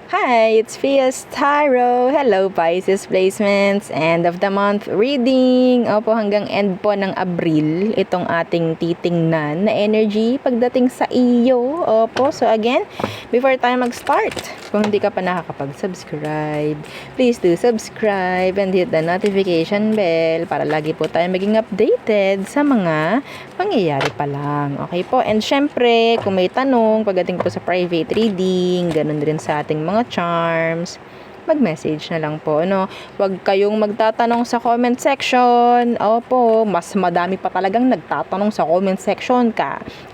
Hi, it's Fias Tarot. Hello, Pisces placements. End of the month reading. Opo, hanggang end po ng Abril, itong ating titingnan na energy pagdating sa iyo. Opo, so again, before tayo mag-start, kung hindi ka pa nakakapag-subscribe, please do subscribe and hit the notification bell para lagi po tayo maging updated sa mga pangyayari pa lang. Okay po, and syempre, kung may tanong pagdating po sa private reading, ganun din sa ating mga charms, mag-message na lang po, no? Huwag kayong magtatanong sa comment section. Opo, mas madami pa talagang nagtatanong sa comment section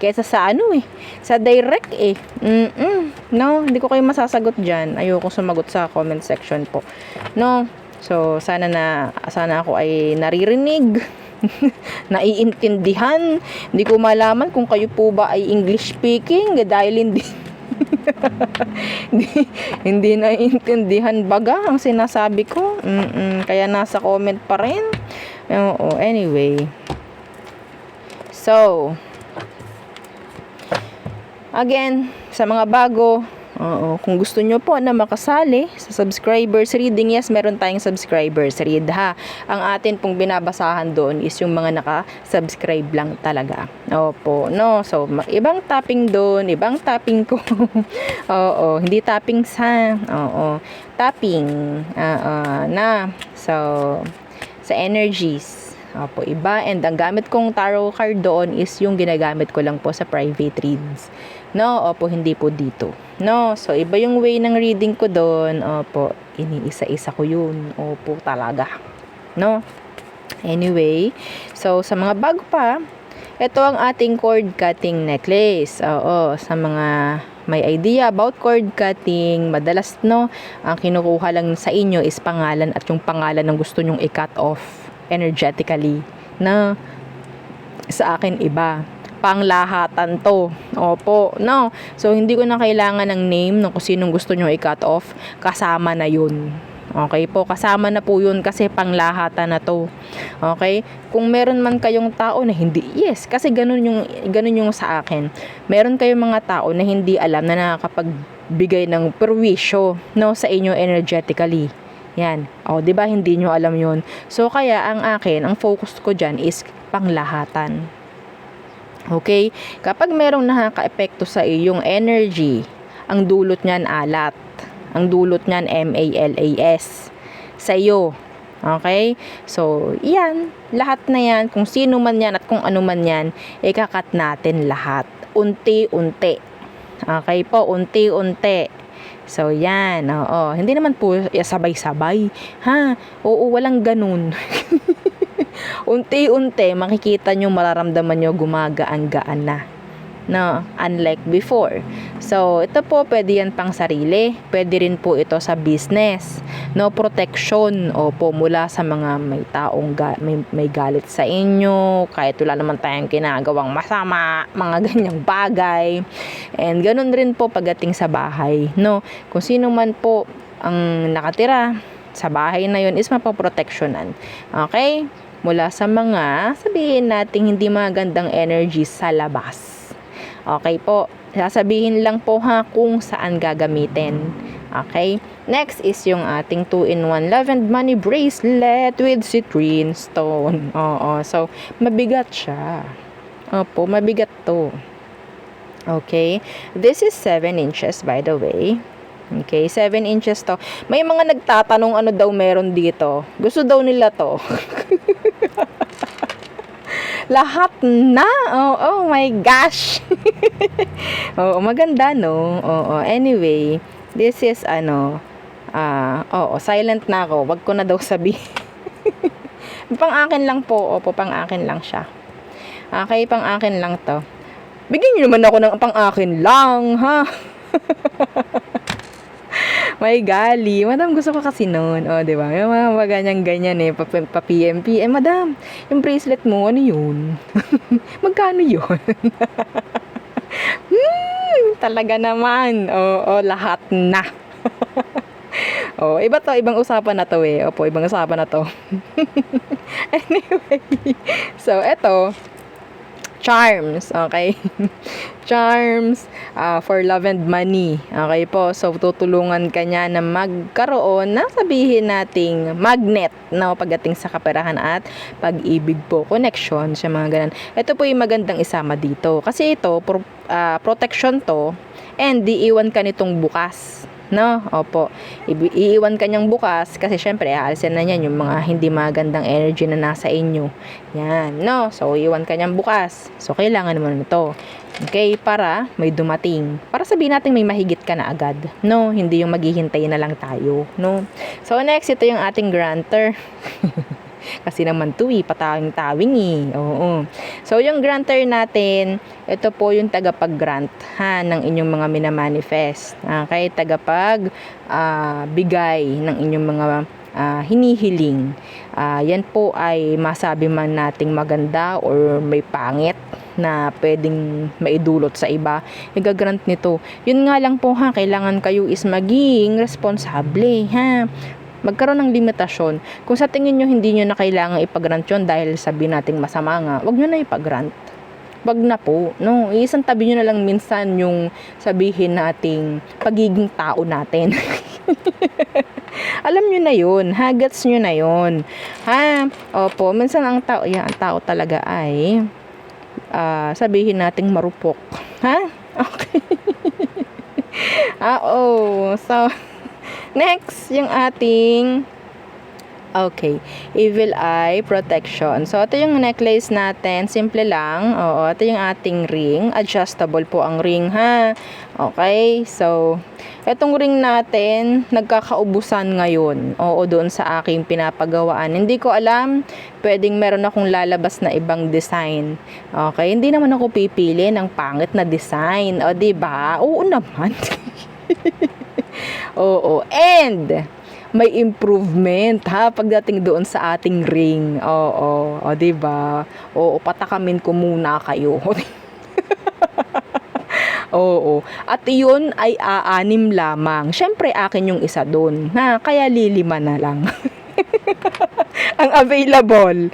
kaysa sa sa direct No, hindi ko kayo masasagot dyan. Ayoko sumagot sa comment section po. No, so sana ako ay naririnig, naiintindihan. Hindi ko malaman kung kayo po ba ay English speaking dahil hindi naiintindihan baga ang sinasabi ko. Kaya nasa comment pa rin. Oo, anyway. So, again, sa mga bago, kung gusto nyo po na makasali sa subscribers reading, yes, meron tayong subscribers read ha. Ang atin pong binabasahan doon is yung mga naka-subscribe lang talaga. Opo, no? So, ibang tapping doon, ibang tapping ko. Oo, hindi tapping sa, tapping, so, sa energies. Opo, iba. And ang gamit kong tarot card doon is yung ginagamit ko lang po sa private reads. No, opo, hindi po dito. No, so iba yung way ng reading ko doon. Opo, iniisa-isa ko yun. Opo, talaga. No? Anyway, so sa mga bago pa, ito ang ating cord cutting necklace. Oo, sa mga may idea about cord cutting, madalas ang kinukuha lang sa inyo is pangalan at yung pangalan ng gusto nyong i-cut off energetically. Na sa akin iba. Panglahatan to. Opo, no. So, hindi ko na kailangan ng name ng kung sinong gusto nyo i-cut off. Kasama na yun. Okay po, kasama na po yun kasi panglahatan na to. Okay? Kung meron man kayong tao na hindi, yes, kasi ganun yung sa akin. Meron kayong mga tao na hindi alam na nakakapagbigay ng perwisyo, no, sa inyo energetically. Yan. O, di ba hindi nyo alam yun? So, kaya ang focus ko dyan is panglahatan. Okay? Kapag merong nakaka-epekto sa iyong energy, ang dulot niyan alat. Ang dulot niyan MALAS sa iyo. Okay? So, yan. Lahat na yan. Kung sino man yan at kung ano man yan, ikakat natin lahat. Unti-unti. Okay po? Unti-unti. So, yan. Oo. Hindi naman po sabay-sabay. Ha? Oo, walang ganun. Unti-unti, makikita nyo, mararamdaman nyo, gumagaan-gaan na. No, unlike before. So, ito po, pwede yan pang sarili. Pwede rin po ito sa business. No, protection. Opo, mula sa mga may taong may galit sa inyo. Kahit wala naman tayong ginagawang masama. Mga ganyang bagay. And ganun rin po pagdating sa bahay. No, kung sino man po ang nakatira sa bahay na yun is mapoproteksyonan. Okay? Mula sa mga, sabihin natin, hindi magandang energy sa labas. Okay po. Sasabihin lang po kung saan gagamitin. Okay? Next is yung ating 2-in-1 Love and Money Bracelet with citrine stone. Oo. So, mabigat siya. Opo, mabigat to. Okay? This is 7 inches by the way. Okay, 7 inches to. May mga nagtatanong ano daw meron dito. Gusto daw nila to. Lahat na. Oh my gosh. Maganda no. Anyway, this is silent na ako. Wag ko na daw sabihin. Pang akin lang po. Opo, pang akin lang siya. Okay, pang akin lang to. Bigyan niyo naman ako ng pang akin lang, ha? May gali. Madam, gusto ko kasi noon. Di ba? Yung mga ganyan pa-PMP. Madam, yung bracelet mo, ano yun? Magkano yun? Talaga naman. Lahat na. Iba to. Ibang usapan na to eh. Opo, ibang usapan na to. Anyway. So, eto. charms, okay? Charms for love and money. Okay po, so tutulungan ka niya na magkaroon na sabihin nating magnet, no, pagdating sa kaperahan at pag-ibig po, connection, sa mga ganun. Ito po yung magandang isama dito. Kasi ito, protection to, and iiwan ka nitong bukas. No, opo. Iiwan ka niyang bukas kasi syempre aalisin na niyan yung mga hindi magandang energy na nasa inyo. Yan, no. So iiwan ka niyang bukas. So kailangan mo nito. Okay, para may dumating. Para sabihin natin may mahigit ka na agad. No, hindi yung maghihintay na lang tayo, no. So next, ito yung ating granter. Kasi naman to patawing-tawing Oo. So yung granter natin, ito po yung tagapag-grant ng inyong mga minamanifest. Okay, tagapag bigay ng inyong mga hinihiling. Yan po ay masabi man nating maganda or may pangit na pwedeng maidulot sa iba, igagrant nito. Yun nga lang po kailangan kayo is maging responsable magkaroon ng limitasyon. Kung sa tingin nyo hindi nyo na kailangan ipag-grant yun dahil sabihin nating masama nga, wag nyo na ipag-grant. Wag na po, no? Isang tabi nyo na lang minsan yung sabihin nating pagiging tao natin. Alam nyo na yun, gets nyo na yun. Opo, minsan ang tao talaga ay sabihin nating marupok. Okay. So next, yung ating evil eye protection. So, ito yung necklace natin. Simple lang. Ito yung ating ring. Adjustable po ang ring, Okay. So, itong ring natin, nagkakaubusan ngayon. Doon sa aking pinapagawaan. Hindi ko alam, pwedeng meron akong lalabas na ibang design. Okay. Hindi naman ako pipili ng pangit na design. Diba? Oo naman. And may improvement pagdating doon sa ating ring. Diba? Patakamin ko muna kayo. At yun ay 6 lamang. Syempre akin yung isa doon. Kaya 5 na lang. Ang available.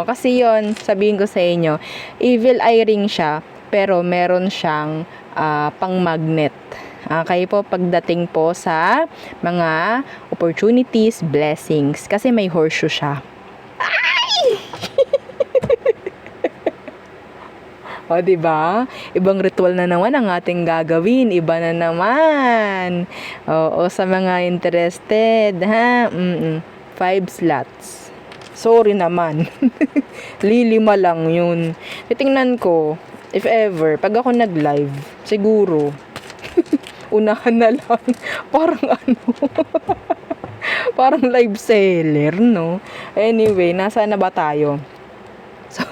Kasi yun, sabihin ko sa inyo, evil eye ring siya, pero meron siyang pang magnet. Kayo po pagdating po sa mga opportunities, blessings. Kasi may horseshoe siya. Ay! Diba? Ibang ritual na naman ang ating gagawin. Iba na naman. Sa mga interested, 5 slots. Sorry naman. 5 lang yun. Titingnan ko, if ever, pag ako nag-live, siguro, unahan na lang. Parang live seller, no? Anyway, nasa na ba tayo? So,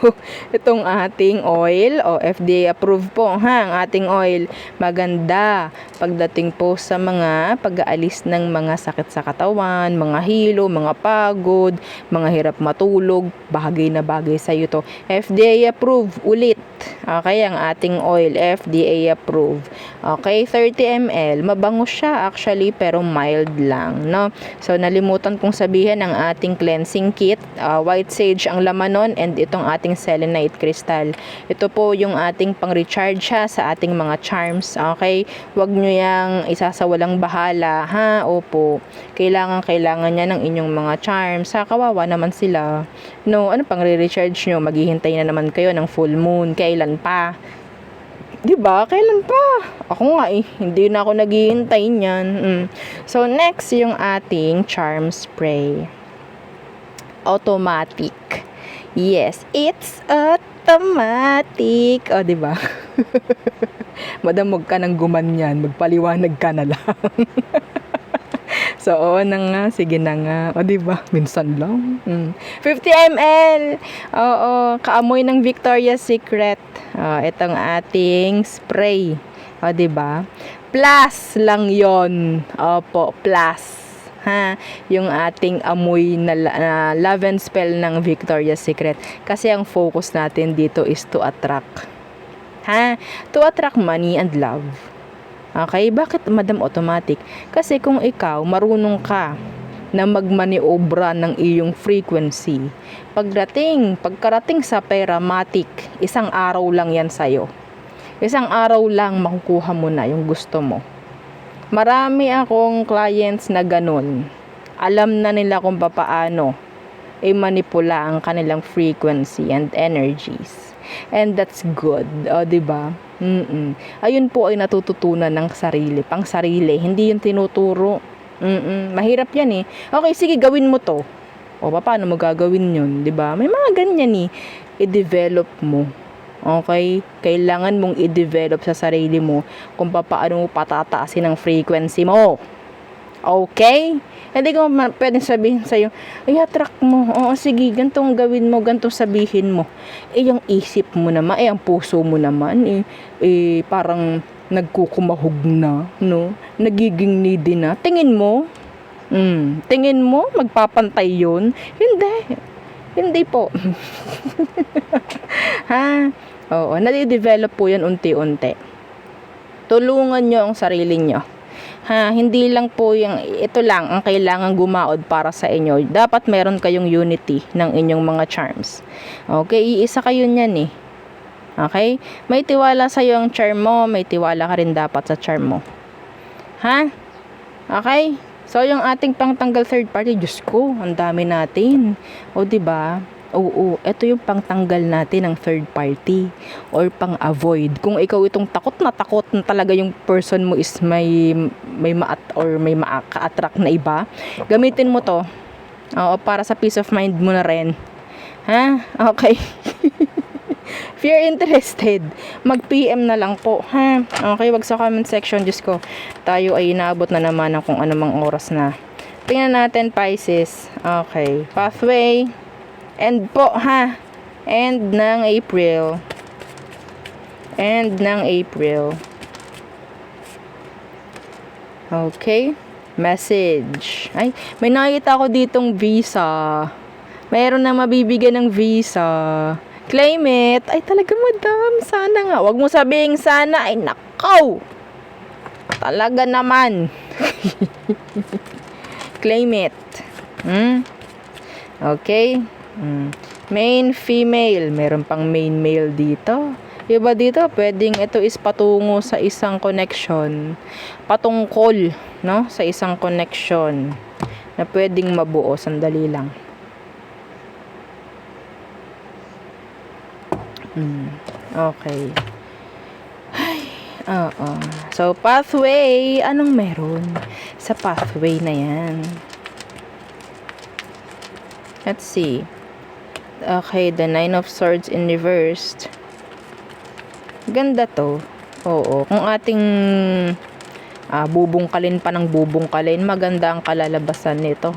itong ating oil, FDA approved po, ang ating oil. Maganda pagdating po sa mga pag-aalis ng mga sakit sa katawan, mga hilo, mga pagod, mga hirap matulog, bagay na bagay sa iyo to. FDA approved ulit. Okay, ang ating oil, FDA approved. Okay, 30 ml. Mabango siya actually, pero mild lang, no? So, nalimutan kong sabihin ang ating cleansing kit. White sage ang laman nun, and itong ating selenite crystal. Ito po yung ating pang-recharge sa ating mga charms. Okay? Huwag nyo yang isasawalang bahala, Opo. Kailangan niya ng inyong mga charms. Kawawa naman sila. No, ano pang re-recharge nyo? Maghihintay na naman kayo ng full moon. Kailan pa? Diba? Kailan pa? Ako nga hindi na ako naghihintay niyan. So, next yung ating charm spray. Automatic. Yes, it's automatic. Diba? Madamog ka ng gumanyan, magpaliwanag ka na lang. So, na nga, sige na nga. Diba? Minsan lang. 50 ml. Kaamoy ng Victoria's Secret. Itong ating spray. Diba? Plus lang yon. Plus. Yung ating amoy na love and spell ng Victoria's Secret. Kasi ang focus natin dito is to attract. To attract money and love. Okay? Bakit Madam Automatic? Kasi kung ikaw marunong ka na magmaniobra ng iyong frequency. Pagkarating sa Peramatic, isang araw lang yan sa'yo. Isang araw lang makukuha mo na yung gusto mo. Marami akong clients na ganun. Alam na nila kung paano i-manipula ang kanilang frequency and energies. And that's good. O, diba? Ayun po ay natututunan ng sarili. Pang sarili. Hindi yung tinuturo. Mahirap yan eh. Okay, sige, gawin mo to. O, paano mo gagawin yun? Diba? May mga ganyan eh. I-develop mo. Okay? Kailangan mong i-develop sa sarili mo kung paano mo patataasin ang frequency mo. Okay? Hindi ko pwedeng sabihin sa'yo, i-attract mo. Oo, sige, gantong gawin mo, gantong sabihin mo. Yung isip mo naman, ang puso mo naman, parang nagkukumahog na, no? Nagiging needy na. Tingin mo, magpapantay yun? Hindi po. Ha? Oo, nade-develop po yan unti-unti. Tulungan nyo ang sarili nyo. Ha, hindi lang po ito lang ang kailangan gumaod para sa inyo. Dapat meron kayong unity ng inyong mga charms. Okay, iisa kayo niyan eh. Okay? May tiwala sa iyo ang charm mo, may tiwala ka rin dapat sa charm mo. Ha? Okay? So yung ating pangtanggal third party, Diyos ko, ang dami natin. O di ba? Oo, ito yung pangtanggal natin ng third party or pang-avoid. Kung ikaw itong takot na talaga yung person mo is may ka-attract na iba, gamitin mo to. Oo, para sa peace of mind mo na rin. Ha? Okay. If you're interested, mag-PM na lang po. Ha? Okay, wag sa comment section. Diyos ko, tayo ay inaabot na naman ng kung anumang oras na. Tingnan natin, Pisces. Okay. Pathway. End po, ha? End ng April. Okay. Message. Ay, may nakita ko ditong visa. Mayroon na mabibigyan ng visa. Claim it. Ay, talaga madam. Sana nga. Wag mo sabihin sana. Ay, nakaw. Talaga naman. Claim it. Okay. Main female, meron pang main male dito. Iba dito, pwedeng ito is patungo sa isang connection. Patungkol, no? Sa isang connection na pwedeng mabuo. Sandali lang. Okay. Ay, oo. So, pathway, anong meron sa pathway na yan? Let's see. Okay, the Nine of Swords in reversed. Ganda to. Oo. Kung ating bubungkalin pa ng bubungkalin, maganda ang kalalabasan nito.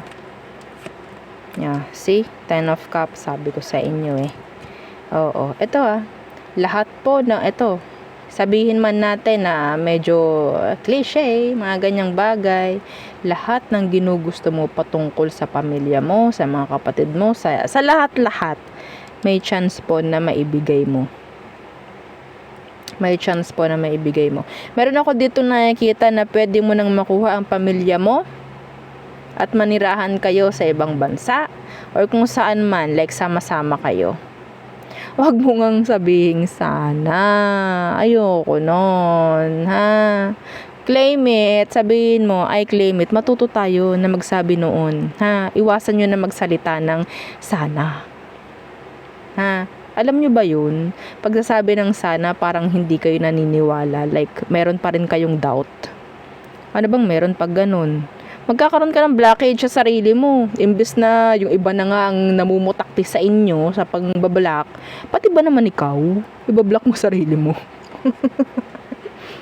Yeah, see? Ten of Cups, sabi ko sa inyo eh. Oo. Ito lahat po na ito. Sabihin man natin na medyo cliche, mga ganyang bagay, lahat ng ginugusto mo patungkol sa pamilya mo, sa mga kapatid mo, sa lahat-lahat, may chance po na maibigay mo. Meron ako dito nakikita na pwede mo nang makuha ang pamilya mo at manirahan kayo sa ibang bansa or kung saan man, like sama-sama kayo. Wag mo ngang sabihin sana. Ayoko nun, ha? Claim it. Sabihin mo, I claim it. Matuto tayo na magsabi noon, ha? Iwasan nyo na magsalita ng sana. Ha? Alam nyo ba yun? Pagsasabi ng sana, parang hindi kayo naniniwala. Like, meron pa rin kayong doubt. Ano bang meron pag ganun? Magkakaroon ka ng blockage sa sarili mo. Imbes na yung iba na nga ang namumutakti sa inyo sa pagbablock, pati ba naman ikaw? Ibablock mo sarili mo.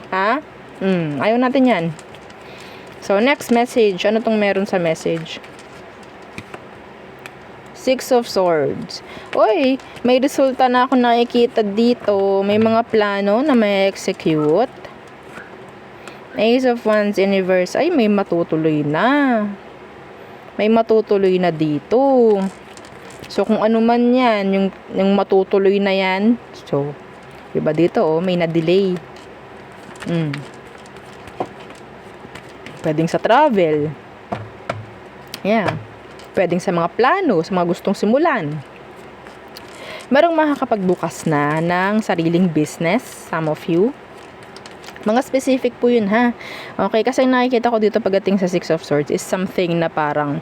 Ha? Ayaw natin yan. So, next message. Ano tong meron sa message? Six of Swords. Uy, may resulta na ako nakikita dito. May mga plano na may execute. Ace of Wands in reverse. Ay, may matutuloy na. May matutuloy na dito. So, kung ano man yan, yung matutuloy na yan. So, diba dito, may na-delay. Pwedeng sa travel. Yeah. Pwedeng sa mga plano, sa mga gustong simulan. Merong makakapagbukas na ng sariling business, some of you. Mga specific po yun, ha? Okay, kasi nakikita ko dito pagdating sa Six of Swords is something na parang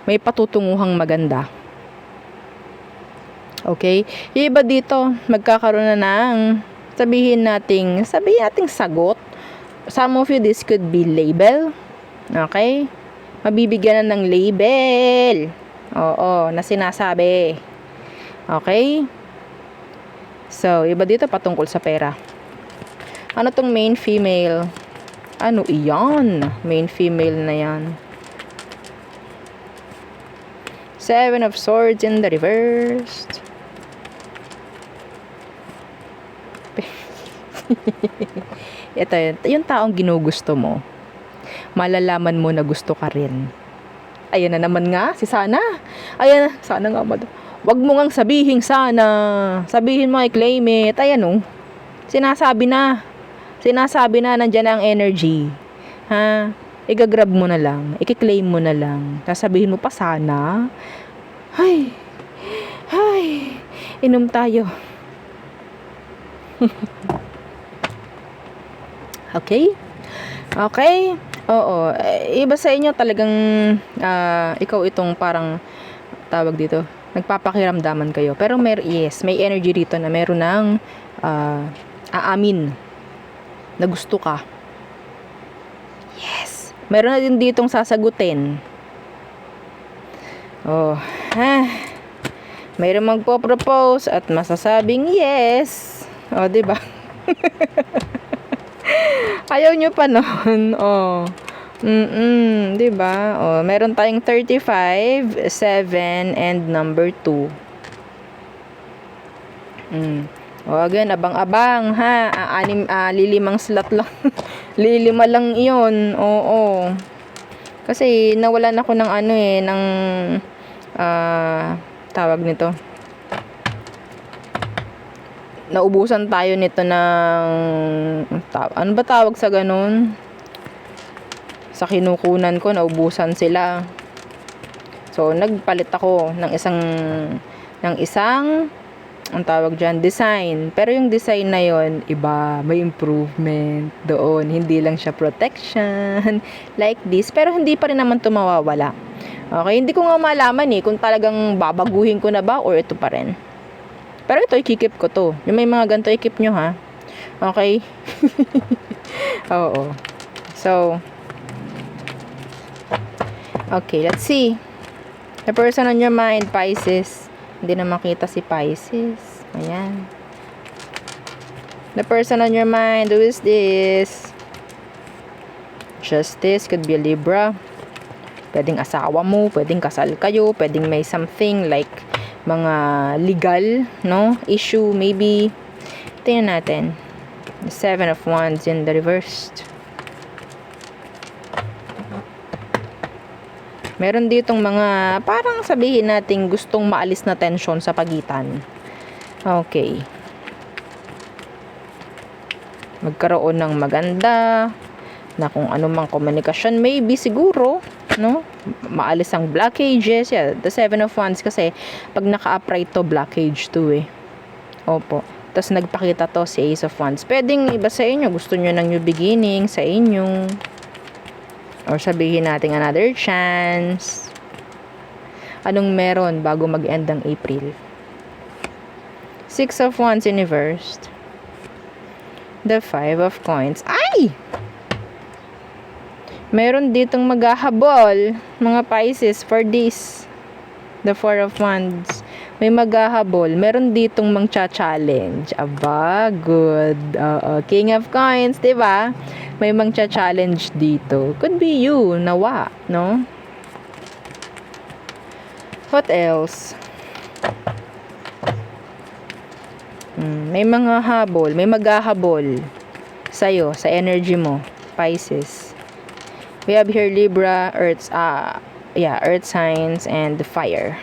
may patutunguhang maganda. Okay? Yung iba dito, magkakaroon na ng sabihin nating sagot. Some of you, this could be label. Okay? Mabibigyan na ng label. Oo, na sinasabi. Okay? So, iba dito patungkol sa pera. Ano tong main female? Ano iyan? Main female na yan. Seven of Swords in the reverse. Ito, yung taong ginugusto mo. Malalaman mo na gusto ka rin. Ayan na naman nga, si Sana. Ayan, sana nga wag mo ngang sabihin sana. Sabihin mo, i-claim it. Ayan o. Sinasabi na, nandyan ang energy. Ha? Igagrab mo na lang. I-claim mo na lang. Sasabihin mo pa sana. Ay, inom tayo. Okay? Okay? Oo. Iba sa inyo talagang ikaw itong parang tawag dito, nagpapakiramdaman kayo. Pero may energy dito na meron ng aamin na gusto ka. Yes. Meron na din ditong sasagutin. Oh. Mayroong magpo-propose at masasabing yes. Oh, 'di ba? Ayaw nyo pa noon. Oh. 'Di ba? Oh, meron tayong 35, 7 and number 2. O, again, abang-abang, ha? Lilimang slot lang. Lilima lang iyon. Oo. Kasi, nawalan ako ng ng tawag nito. Naubusan tayo nito ng, ano ba tawag sa ganun? Sa kinukunan ko, naubusan sila. So, nagpalit ako ng isang ang tawag dyan, design. Pero yung design na yon iba, may improvement doon. Hindi lang siya protection, like this. Pero hindi pa rin naman ito mawawala. Okay, hindi ko nga malaman kung talagang babaguhin ko na ba or ito pa rin. Pero ito, ikikip ko to. Yung may mga ganito, ikip nyo, ha? Okay? Oo. So, okay, let's see. The person on your mind, Pisces. Hindi na makita si Pisces. Ayan. The person on your mind, who is this? Justice, could be a Libra. Pwedeng asawa mo, pwedeng kasal kayo, pwedeng may something like mga legal, no? Issue, maybe. Tingnan natin. The 7 of Wands in the reversed. Meron ditong mga, parang sabihin natin, gustong maalis na tension sa pagitan. Okay. Magkaroon ng maganda, na kung anumang komunikasyon, maybe siguro, no? Maalis ang blockages. Yeah, the 7 of Wands kasi, pag naka-upright to, blockage to Opo. Tapos nagpakita to si Ace of Wands. Pwedeng iba sa inyo, gusto nyo ng new beginning sa inyong, or sabihin natin another chance. Anong meron bago mag-end ang April? 6 of Wands in reversed. The 5 of Coins. Ay! Meron ditong maghahabol, mga Pisces, for this. The 4 of Wands. May maghahabol. Meron ditong mang-challenge. Aba, good. King of Coins, diba? May mang-challenge dito. Could be you, nawa, no? What else? May mga habol, may maghahabol sa'yo, sa energy mo, Pisces. We have here Libra, Earth signs, and the fire.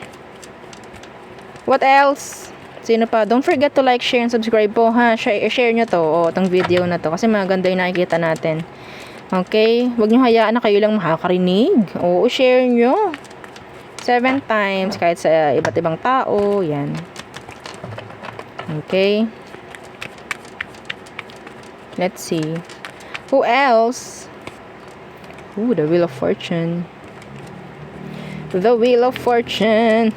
What else? Sino pa? Don't forget to like, share, and subscribe po, ha? Share nyo to, itong video na to, kasi maganda yung nakikita natin. Okay? Huwag nyo hayaan na kayo lang makakarinig. Oo, share nyo. 7 times, kahit sa iba't ibang tao. Yan. Okay? Let's see. Who else? Ooh, the Wheel of Fortune. The Wheel of Fortune.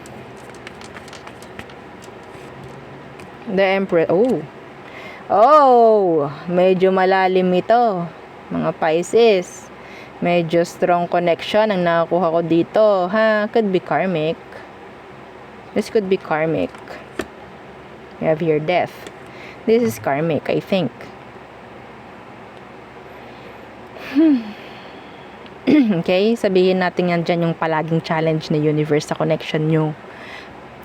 The Emperor. Oh. Oh, medyo malalim ito. Mga Pisces. Medyo strong connection ang nakakuha ko dito. Ha? Could be karmic. This could be karmic. You have your death. This is karmic, I think. Okay? Sabihin natin yan dyan yung palaging challenge na universe sa connection nyo.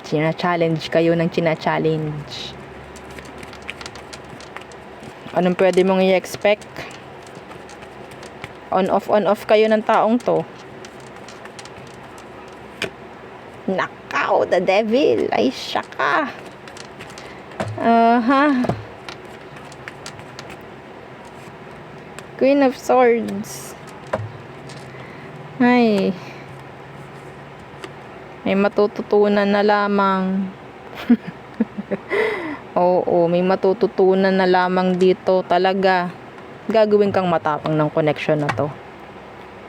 China-challenge kayo ng china-challenge. Anong pwede mong i-expect? On-off kayo ng taong to. Nakaw, the devil. Ay, syaka. Queen of Swords. Ay. May matututunan na lamang. Oo, may matututunan na lamang dito talaga. Gagawin kang matapang ng connection na to.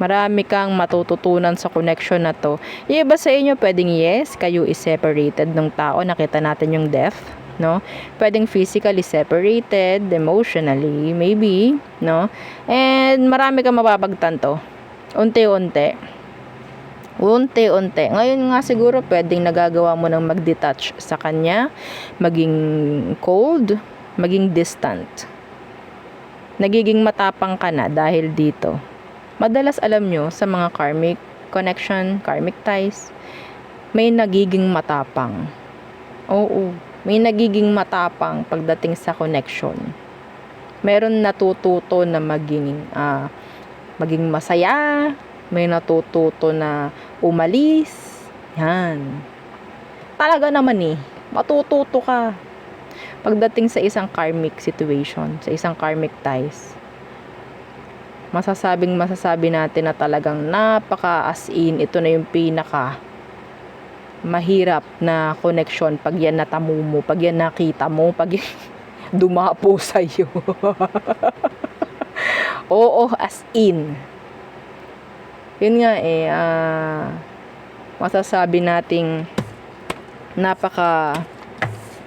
Marami kang matututunan sa connection na to. Yung iba sa inyo, pwedeng yes, kayo is separated ng tao. Nakita natin yung death, no? Pwedeng physically separated, emotionally, maybe, no? And marami kang mapapagtanto. Unti-unti. Unti-unti. Ngayon nga siguro, pwedeng nagagawa mo ng mag-detach sa kanya, maging cold, maging distant. Nagiging matapang ka na dahil dito. Madalas alam nyo, sa mga karmic connection, karmic ties, may nagiging matapang. Oo, may nagiging matapang pagdating sa connection. Meron natututo na maging masaya, may natututo na umalis. Yan. Talaga naman matututo ka. Pagdating sa isang karmic situation, sa isang karmic ties, masasabi natin na talagang napaka as in, ito na yung pinaka mahirap na connection pag yan natamo mo, pag yan nakita mo, pag yan dumapo sa'yo. Oo, as in. Yun nga masasabi nating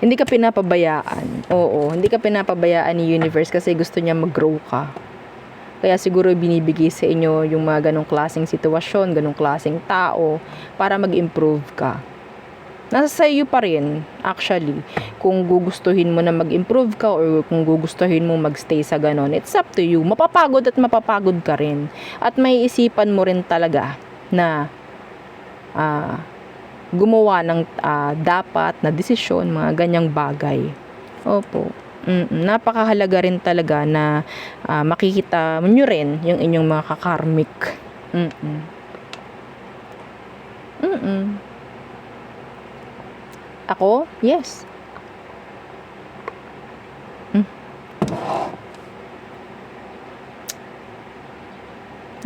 hindi ka pinapabayaan. Oo, hindi ka pinapabayaan ni universe kasi gusto niya mag-grow ka. Kaya siguro binibigay sa inyo yung mga ganong klaseng sitwasyon, ganong klaseng tao para mag-improve ka. Nasa sa iyo pa rin, actually, kung gugustuhin mo na mag-improve ka or kung gugustuhin mo magstay sa ganon, it's up to you. Mapapagod at mapapagod ka rin. At may isipan mo rin talaga na gumawa ng dapat na desisyon, mga ganyang bagay. Opo. Napakahalaga rin talaga na makikita nyo rin yung inyong mga kakarmic. Ako? Yes.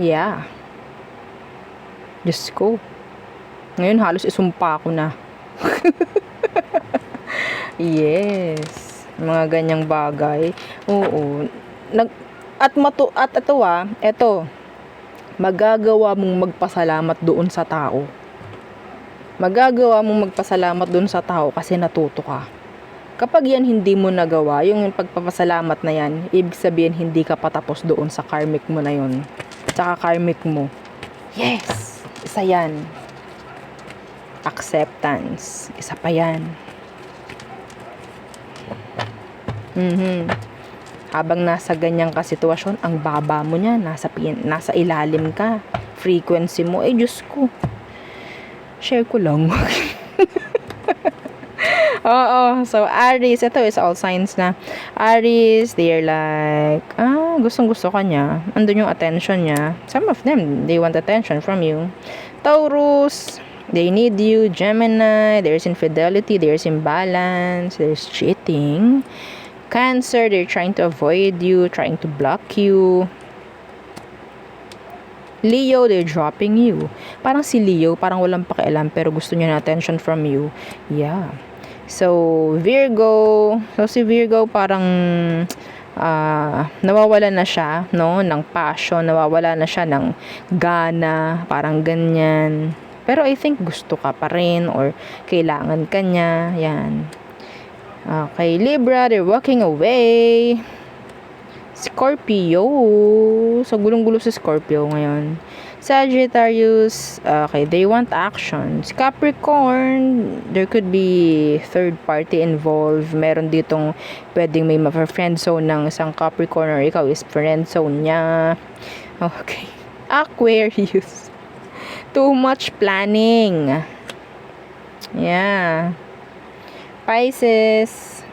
Yeah. Diyos ko. Ngayon halos isumpa ko na. Yes. Mga ganyang bagay. Oo. At ito, magagawa mong magpasalamat doon sa tao. Magagawa mong magpasalamat doon sa tao kasi natuto ka. Kapag yan hindi mo nagawa, yung pagpapasalamat na yan, ibig sabihin hindi ka patapos doon sa karmic mo na yun. Tsaka karmic mo. Yes! Isa yan. Acceptance. Isa pa yan. Habang nasa ganyang kasitwasyon, ang baba mo niya, nasa ilalim ka. Frequency mo, Diyos ko. Share ko lang. Oo, so Aries, ito is all signs na. Aries, they're like, gustong-gusto ka niya. Andun yung attention niya. Some of them, they want attention from you. Taurus, they need you. Gemini, there's infidelity, there's imbalance, there's cheating. Cancer, they're trying to avoid you, trying to block you. Leo, they're dropping you. Parang si Leo, parang walang pakialam pero gusto niya na attention from you. Yeah. So, Virgo. So, si Virgo parang nawawala na siya, no, ng passion, nawawala na siya ng gana, parang ganyan. Pero I think gusto ka pa rin or kailangan ka niya. Yan. Okay, Libra, they're walking away. Scorpio. So, gulong-gulo sa Scorpio ngayon. Sagittarius, okay, they want actions. Capricorn, there could be third party involved. Meron ditong pwedeng may ma-friend zone ng isang Capricorn or ikaw is friend zone niya. Okay. Aquarius. Too much planning. Yeah. Pisces.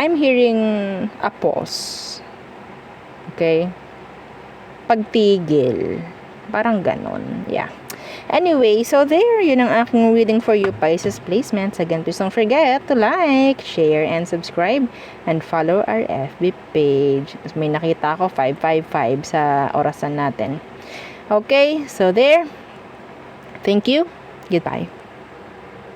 I'm hearing a pause. Okay? Pagtigil. Parang ganon. Yeah. Anyway, so there, yun ang aking reading for you, Pisces placements. Again, please don't forget to like, share, and subscribe, and follow our FB page. May nakita ako 555 sa orasan natin. Okay, so there. Thank you. Goodbye.